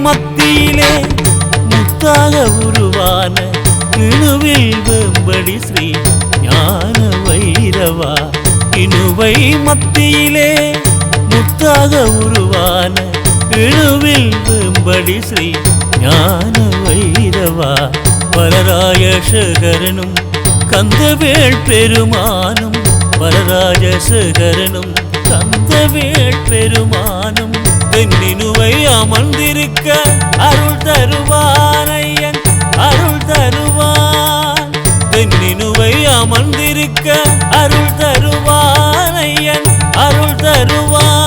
மத்தியிலே முத்தாக உருவான இணுவில் வெம்படி ஸ்ரீ ஞான வைரவா. இணுவை மத்தியிலே முத்தாக உருவான இணுவில் வெம்படி ஸ்ரீ ஞான வைரவா. வரராஜசேகரனும் கந்தவேள் பெருமானும் வரராஜசேகரனும் கந்தவேள் பெருமானும் தென்னினுவை அமர்ந்திருக்க அருள் தருவானையன் அருள் தருவான். தென்னினுவை அமர்ந்திருக்க அருள் தருவானையன் அருள் தருவான்.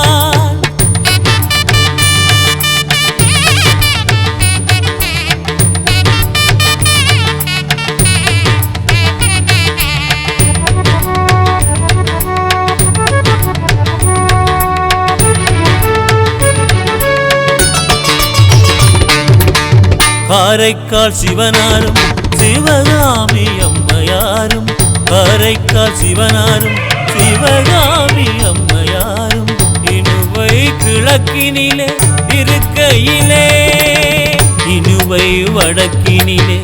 காரைக்கால் சிவனாரும் சிவகாமி அம்மையாரும் காரைக்கால் சிவனாரும் சிவகாமி அம்மையாரும் இணுவை கிழக்கினிலே இருக்கையிலே இணுவை வடக்கினிலே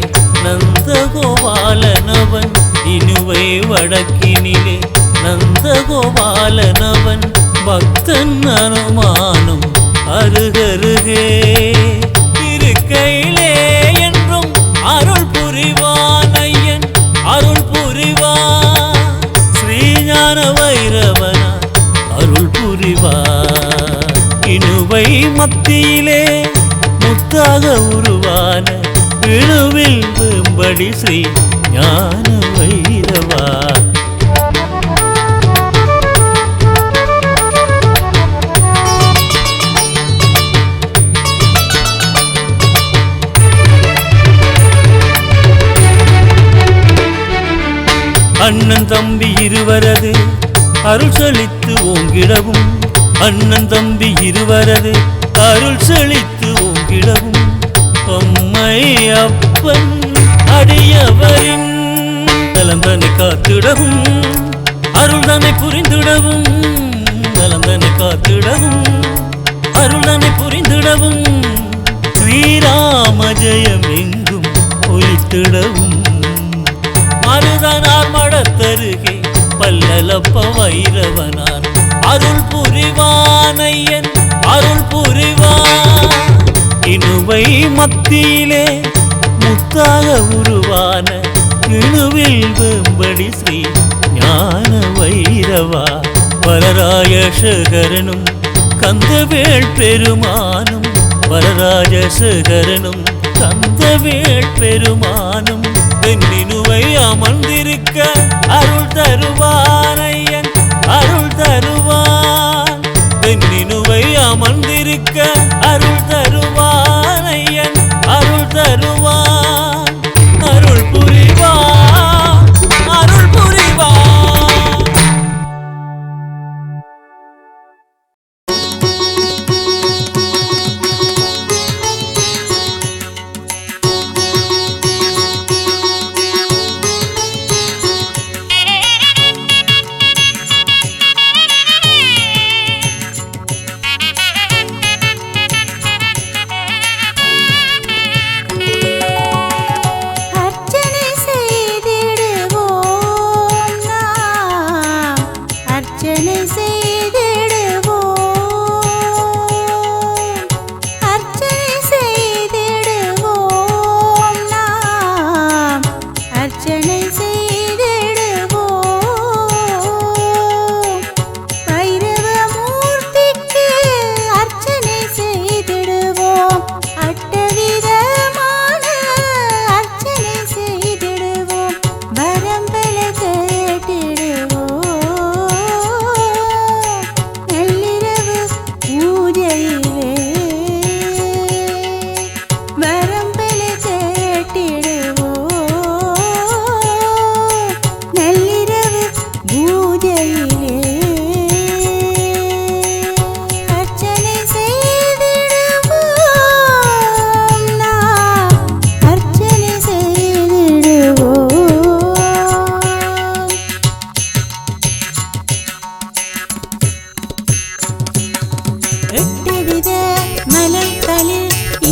நந்தகோபாலனவன் இணுவை வடக்கினிலே நந்தகோபாலனவன் பக்தன் அனுமானும் அருகருகே இருக்கையிலே என்றும் அருள் புரிவான் ஐயன் அருள் புரிவான். ஸ்ரீஞான வைரவனா அருள் புரிவான். இணுவை மத்தியிலே முத்தாக உருவான இணுவில் வெம்படி ஸ்ரீ ஞான வைரவா. அண்ணன் தம்பி இருவரது அருள் செழித்து ஓங்கிடவும் அண்ணன் தம்பி இருவரது அருள் செழித்து ஓங்கிடவும் அம்மை அப்பன் அடியவரின் நலந்தனை காத்திடவும் அருள்தனை புரிந்திடவும் நலந்தனை காத்திடவும் அருள்தனை புரிந்திடவும் ஸ்ரீராம ஜெயம் எங்கும் ஒலித்திடவும் மருதனார் மடத்தருகே பல்லலப்ப வைரவனார் அருள் புரிவானையன் அருள் புரிவான். இணுவை மத்தியிலே முத்தாக உருவான இணுவில் வெம்படி ஸ்ரீ ஞான வைரவா. வரராஜசேகரனும் கந்தவேள் பெருமானும் வரராஜசேகரனும் கந்தவேள் பெருமானும் தென்னினுவை அமர்ந்திருக்க அருள் தருவானையன் அருள் தருவான். தென்னினுவை அமர்ந்திருக்க அருள் தருவானையன் அருள் தருவான். அருள் புரிவான் அருள் புரிவான்.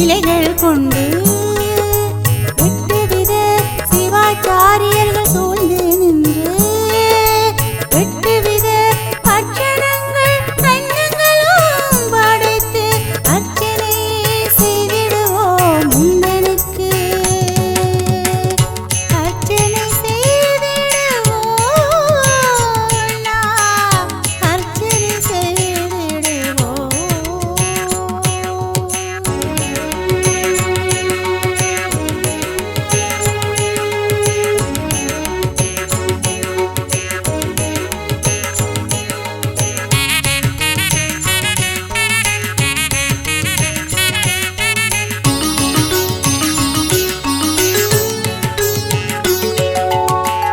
இலைகள் கொண்டு 8 வித சிவாச்சாரியர்கள் சூழ்ந்து நின்று 8 வித அட்சரங்கள் அன்னங்களும் படைத்து அர்ச்சனை செய்திடுவோம் முந்தனுக்கு அர்ச்சனை செய்திடுவோம் நாம் அர்ச்சனை செய்திடுவோம்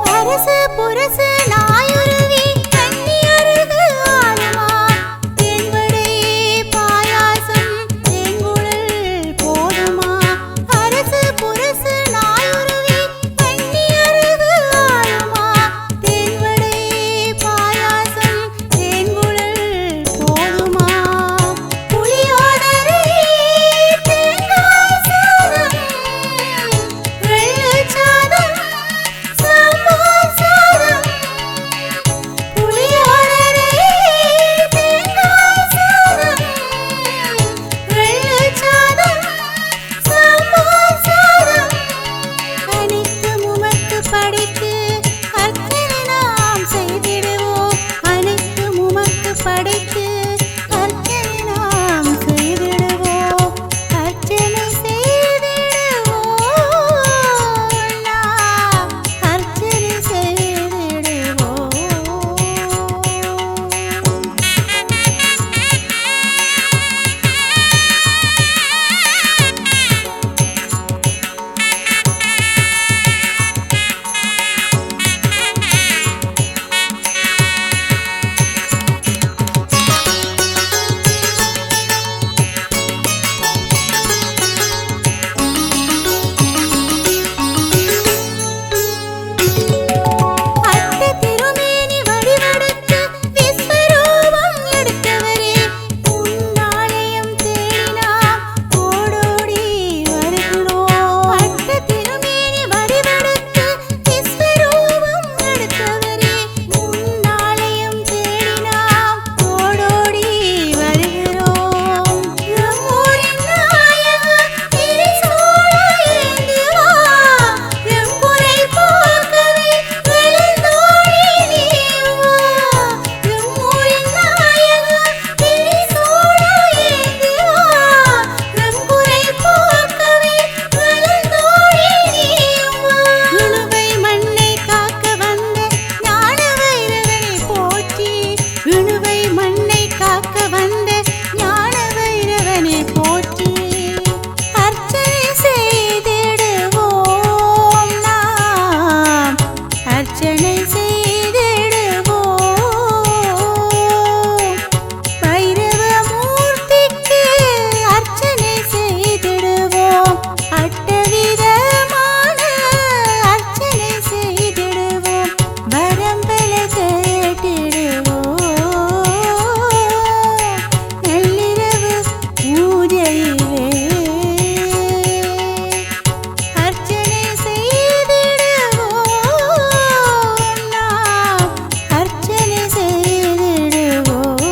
அரசு புரசு நாயுருவி கன்னியருகு ஆளுமா தேன்வடை பாயாசம் தேங்குழல் போதுமா அரசு புரசு நாயுருவி கன்னியருகு ஆளுமா தேன்வடை பாயாசம் தேங்குழல் போதுமா புளியோதரை தேங்காய் சாதம் வெள்ளச் சாதம் சாம்பார் சாதம் புளியோதரை தேங்காய் சாதம் வெள்ளச் சாதம் சாம்பார் சாதம் அனைத்தும் உமக்கு படைத்து அர்ச்சனை நாம் செய்திடுவோம் அனைத்தும் உமக்கு படைத்து அர்ச்சனை நாம் செய்திடுவோம் அர்ச்சனை செய்திடுவோம் நாம் அர்ச்சனை செய்திடுவோம் அட்ட திருமேனி வடிவெடுத்து விஸ்வரூபம் எடுத்தவரே உன்னாலயம் தேடினாம் ஓடோடி வருகிறோம் அட்ட திருமேனி வடிவெடுத்து விஸ்வரூபம் எடுத்தவரே உன்னாலயம் தேடினாம் ஓடோடி வருகிறோம் எம்மூரின் நாயகா திரிசூல ஏந்தி வா எம்புரை போக்கவே விழுந்தோடி நீ வா எம்மூரின் நாயகா திரிசூல ஏந்தி வா எம்புரை போக்கவே விழுந்தோடி நீ வா இணுவை மண்ணை காக்க வந்த ஞான வைரவனை போற்றி இணுவை மண்ணை காக்க வந்த ஞான வைரவனை போற்றி அர்ச்சனை செய்திடுவோம் நாம் அர்ச்சனை செய்திடுவோம் வைரவ மூர்த்திக்கு அர்ச்சனை செய்திடுவோம் அட்டவிதமான அர்ச்சனை செய்திடுவோம் வரம்பல கேட்டிடுவோம் நள்ளிரவு பூஜையிலே அர்ச்சனை செய்திடுவோம் நாம் அர்ச்சனை செய்திடுவோம்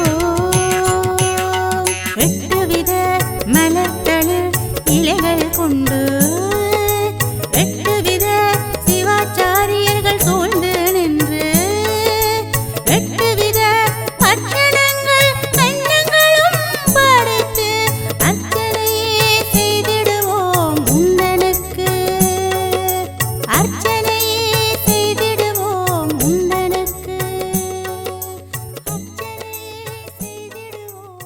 8 வித மலர்தளிர் இலைகள் கொண்டு 8 வித சிவாச்சாரியர்கள் சூழ்ந்து நின்று 8 வித அட்சரங்கள் அன்னங்களும் படைத்து அர்ச்சனையே செய்திடுவோம் முந்தனுக்கு அர்ச்சனையே செய்திடுவோம் முந்தனுக்கு அர்ச்சனையே செய்திடுவோம்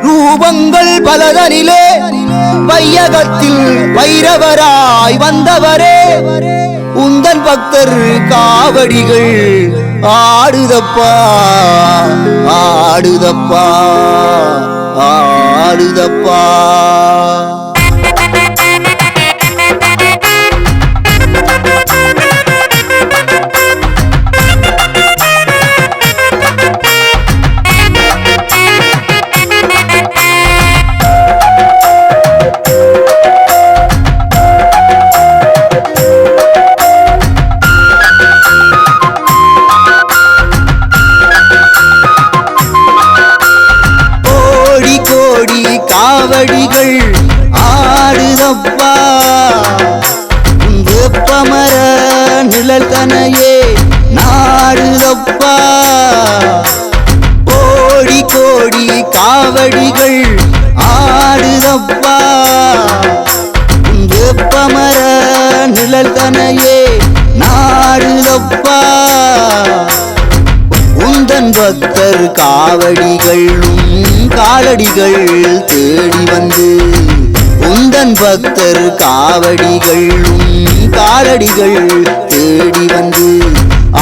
ரூபங்கள் பலதனிலே வையகத்தில் வைரவராய் வந்தவரே உந்தன் பக்தர் காவடிகள் ஆடுதப்பா ஆடுதப்பா ஆடுதப்பா காவடிகள் ஆடுதப்பா வேப்பமர நிழல் தனையே நாடுதப்பா உந்தன் பக்தர் காவடிகளும் காலடிகள் தேடி வந்து உந்தன் பக்தர் காவடிகளும் காலடிகள் தேடி வந்து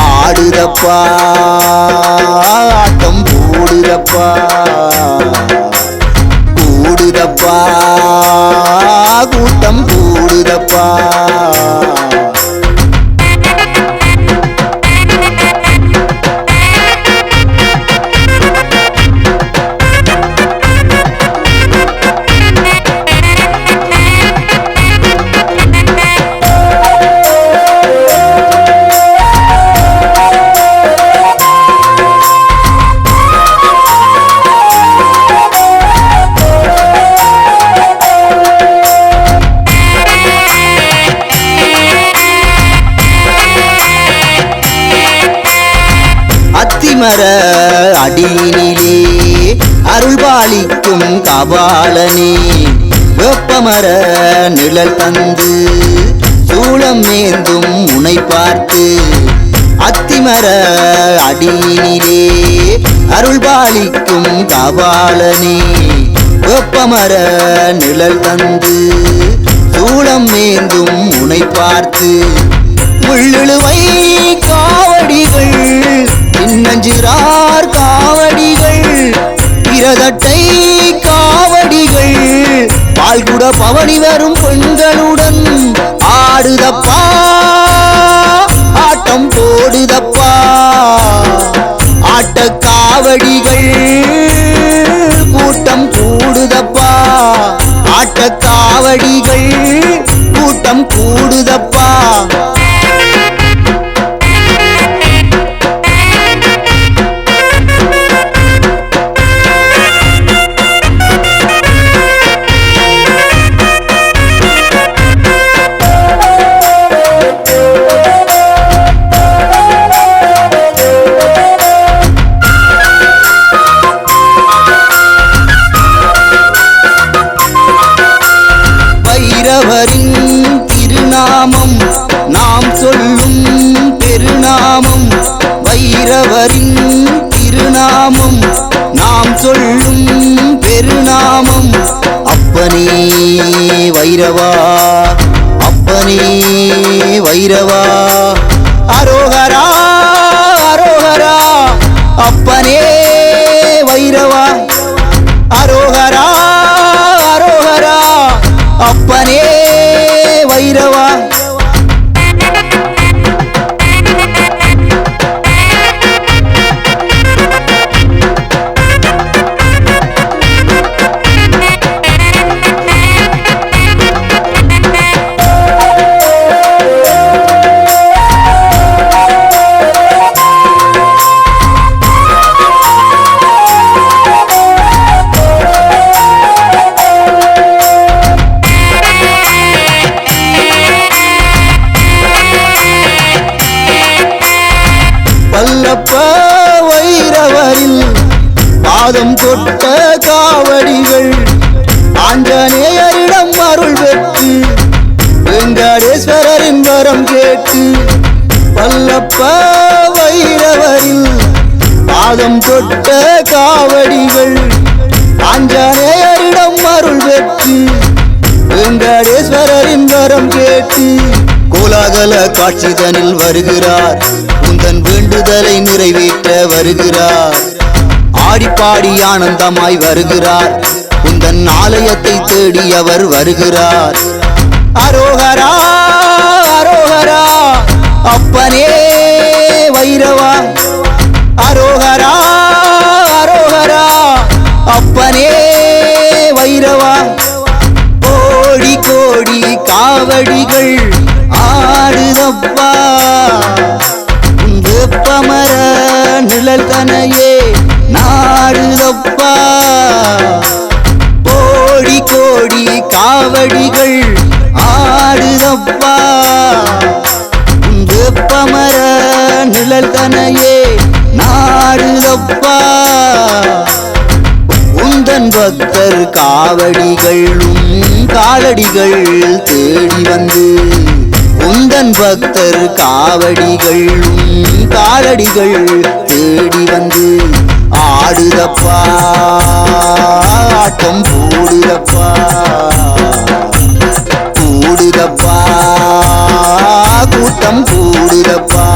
ஆடுதப்பா ஆட்டம் போடுதப்பா கூடுதப்பா கூட்டம் கூடுதப்பா அத்திமர அடியினிலே அருள்பாலிக்கும் கபாலனே வெப்பமர நிழல் தந்து சூளம் மேந்தும் முனை பார்த்து அத்திமர அடியினிலே அருள்பாலிக்கும் கபாலனே வெப்பமர நிழல் தந்து சூளம் மேந்தும் முனை பார்த்து உள்ளிழுவை காவடிகள் இன்னஞ்சிறார் காவடிகள் பிரதட்டை காவடிகள் பால்குட பவனி வரும் பெண்களுடன் ஆடுதப்பா ஆட்டம் போடுதப்பா ஆட்ட காவடிகள் கூட்டம் கூடுதப்பா ஆட்ட காவடிகள் கூட்டம் கூடுதப்பா வைரவரின் திருநாமம் நாம் சொல்லும் பெருநாமம் வைரவரின் திருநாமம் நாம் சொல்லும் பெருநாமம் அப்பனே வைரவா அப்பனே வைரவா அரோகரா அரோகரா அப்பனே வைரவா அரோகரா அரோகரா அப்பனே வைரவா வல்லப்ப வைரவரில் பாதம் தொட்ட காவடிகள் ஆஞ்சநேயரிடம் அருள் பெற்று வெங்கடேஸ்வரரின் வரம் கேட்டு வல்லப்ப வைரவரில் பாதம் தொட்ட காவடிகள் ஆஞ்சநேயரிடம் அருள் பெற்று வெங்கடேஸ்வரரின் வரம் கேட்டு கோலாகல காட்சிதனில் வருகிறார் உந்தன் வேண்டுதலை நிறைவேற்ற வருகிறார் ஆடிப்பாடி ஆனந்தமாய் வருகிறார் உந்தன் ஆலயத்தை தேடி அவர் வருகிறார் அரோகரா அரோகரா அப்பனே வைரவா அரோகரா அரோகரா அப்பனே வைரவா கோடி கோடி காவடிகள் ஆடுதப்பா வேப்பமர நிழல் தனையே நாடுதப்பா கோடி கோடி காவடிகள் ஆடுதப்பா வேப்பமர நிழல் தனையே நாடுதப்பா உந்தன் உந்தன் பக்தர் காவடிகளும் காலடிகள் தேடி வந்து உந்தன் பக்தர் காவடிகளும் காலடிகள் தேடி வந்து ஆடுதப்பா ஆட்டம் போடுதப்பா கூடுதப்பா கூட்டம் கூடுதப்பா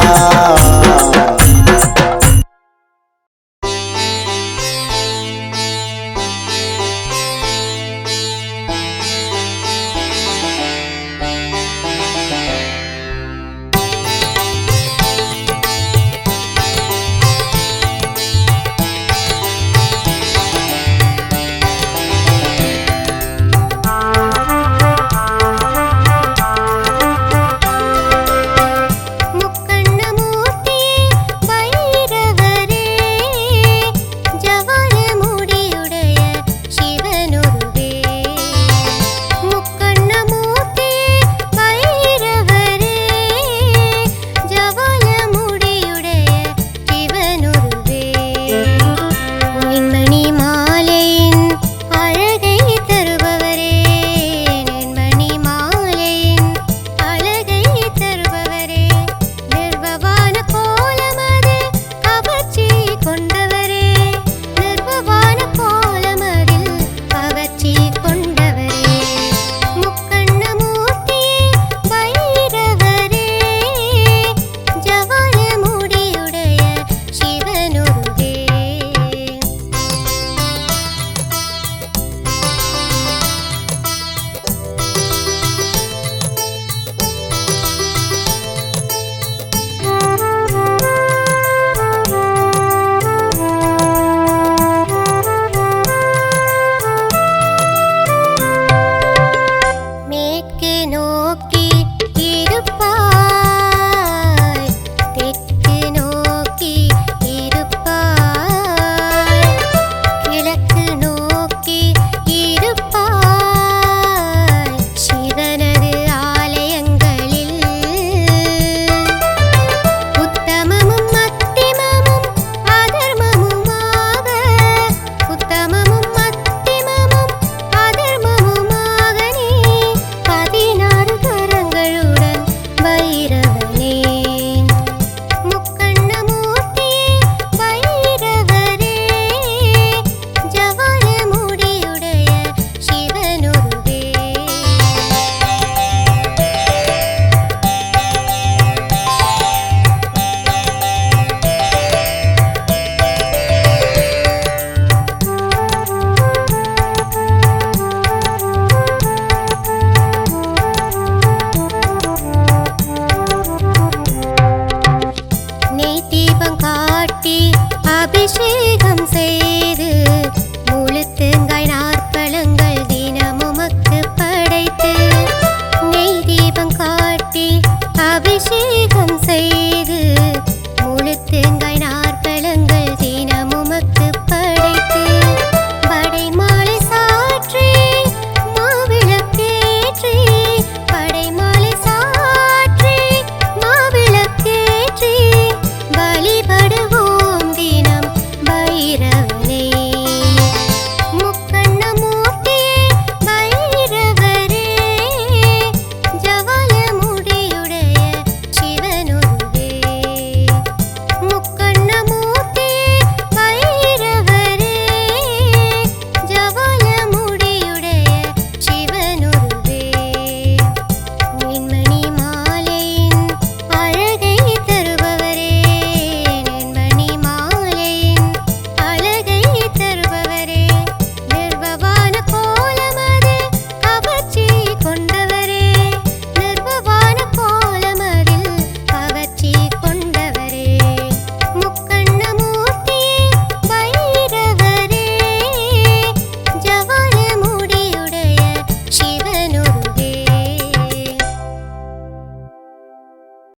அபிஷேகம் செய்